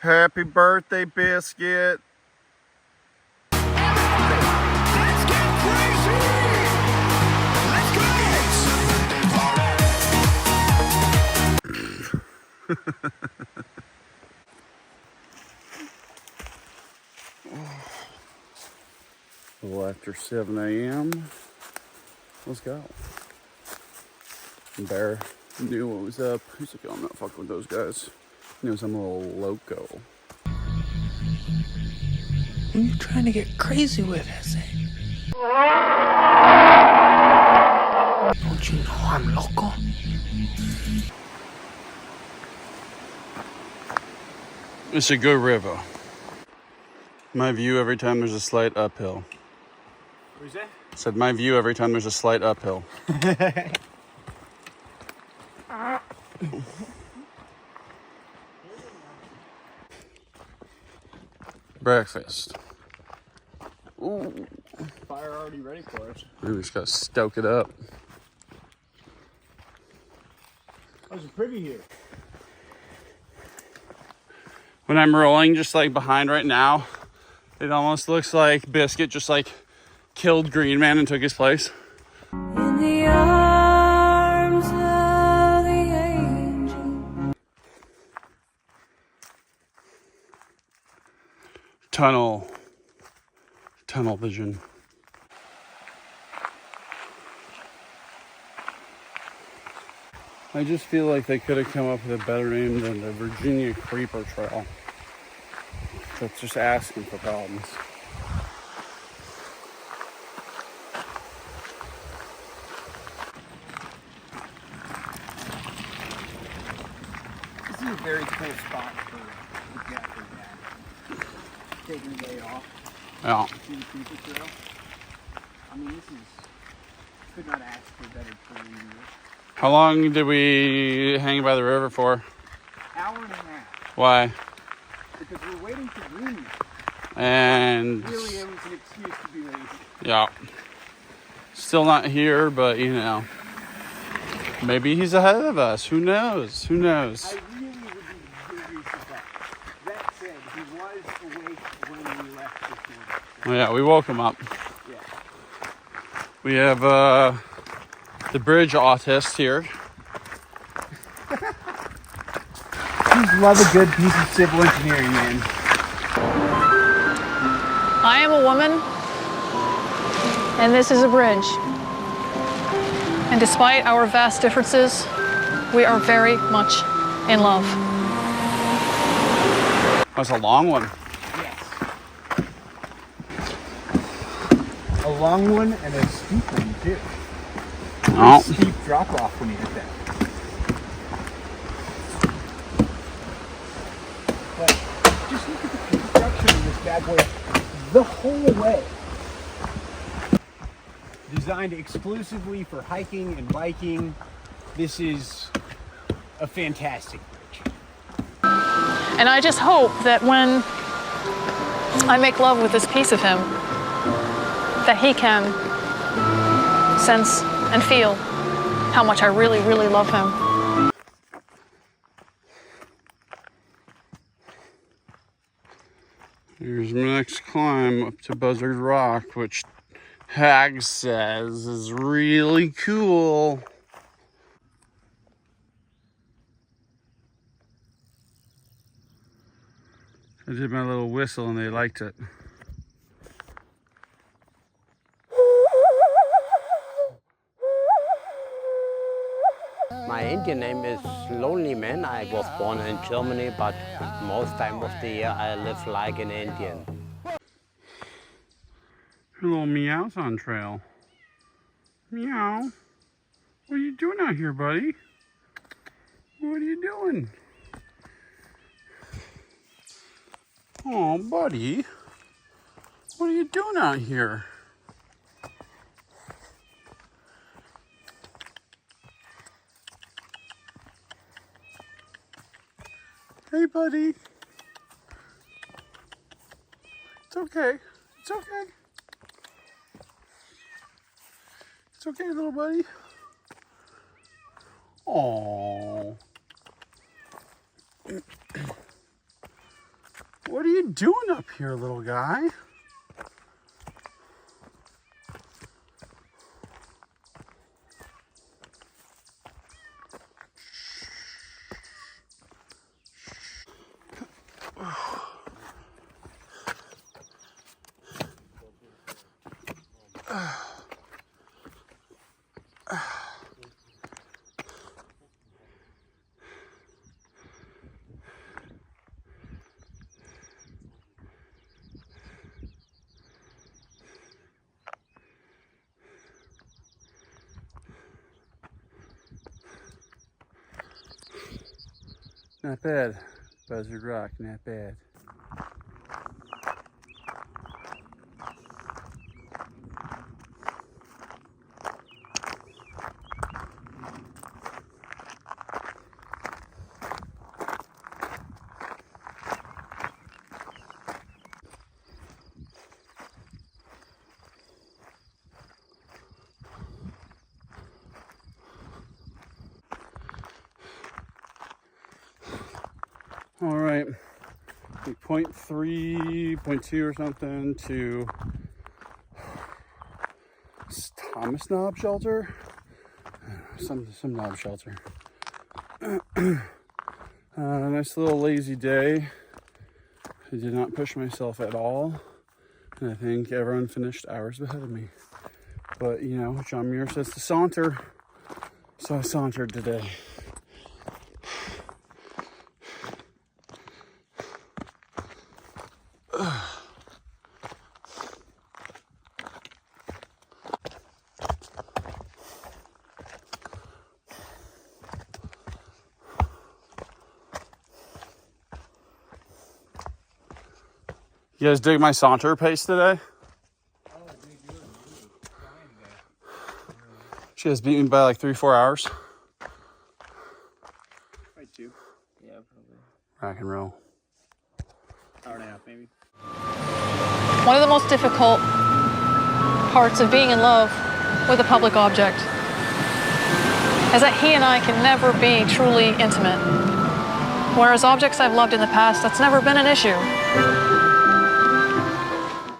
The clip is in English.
Happy birthday, Biscuit. Let's get crazy! Let's go! A little after 7 a.m. Let's go. Bear knew what was up. He's like, oh, I'm not fucking with those guys. He knows I'm a little loco. What are you trying to get crazy with, Jose? Don't you know I'm loco? It's a good river. My view every time there's a slight uphill. What is that? I said my view every time there's a slight uphill. Breakfast. Ooh. Fire already ready for us. We just gotta stoke it up. Oh, it's pretty here. When I'm rolling just like behind right now, it almost looks like Biscuit just like killed Green Man and took his place. In the arms of the angel. Tunnel vision. I just feel like they could have come up with a better name than the Virginia Creeper Trail. That's just asking for problems. This is a very cool spot for exactly that. Taking the day off. Yeah. See the Creeper Trail. I mean, this is, could not ask for better terrain here. How long did we hang by the river for? Hour and a half. Why? Because we're waiting for Green Man. And Really, it was an excuse to be lazy. yeah. Still not here, but you know. Maybe he's ahead of us. Who knows? Who knows? I really would be very surprised. That said, he was awake when we left this morning. Oh, yeah, we woke him up. Yeah. We have the bridge autist here. Just love a good piece of civil engineering, man. I am a woman, and this is a bridge. And despite our vast differences, we are very much in love. That's a long one. Yes. A long one and a steep one, too. Oh. Steep drop off when you hit that. But just look at the construction of this bad boy the whole way. Designed exclusively for hiking and biking. This is a fantastic bridge. And I just hope that when I make love with this piece of him, that he can sense and feel how much I really, really love him. Here's my next climb up to Buzzard Rock, which Hag says is really cool. I did my little whistle and they liked it. My Indian name is Lonely Man. I was born in Germany, but most time of the year I live like an Indian. Your little meows on trail. Meow. What are you doing out here, buddy? What are you doing? Oh, buddy. What are you doing out here? Hey, buddy. It's okay. It's okay. It's okay, little buddy. Aww. you doing up here, little guy? Not bad. Buzzard Rock, not bad. All right, like 0.3, 0.2 or something to Thomas Knob Shelter. Some knob shelter. Nice little lazy day. I did not push myself at all. And I think everyone finished hours ahead of me. But you know, John Muir says to saunter. So I sauntered today. You guys dig my saunter pace today? She has beat me by like 3-4 hours. Right, 2. Yeah, probably. Rock and roll. Hour and a half, maybe. One of the most difficult parts of being in love with a public object is that he and I can never be truly intimate. Whereas objects I've loved in the past, that's never been an issue.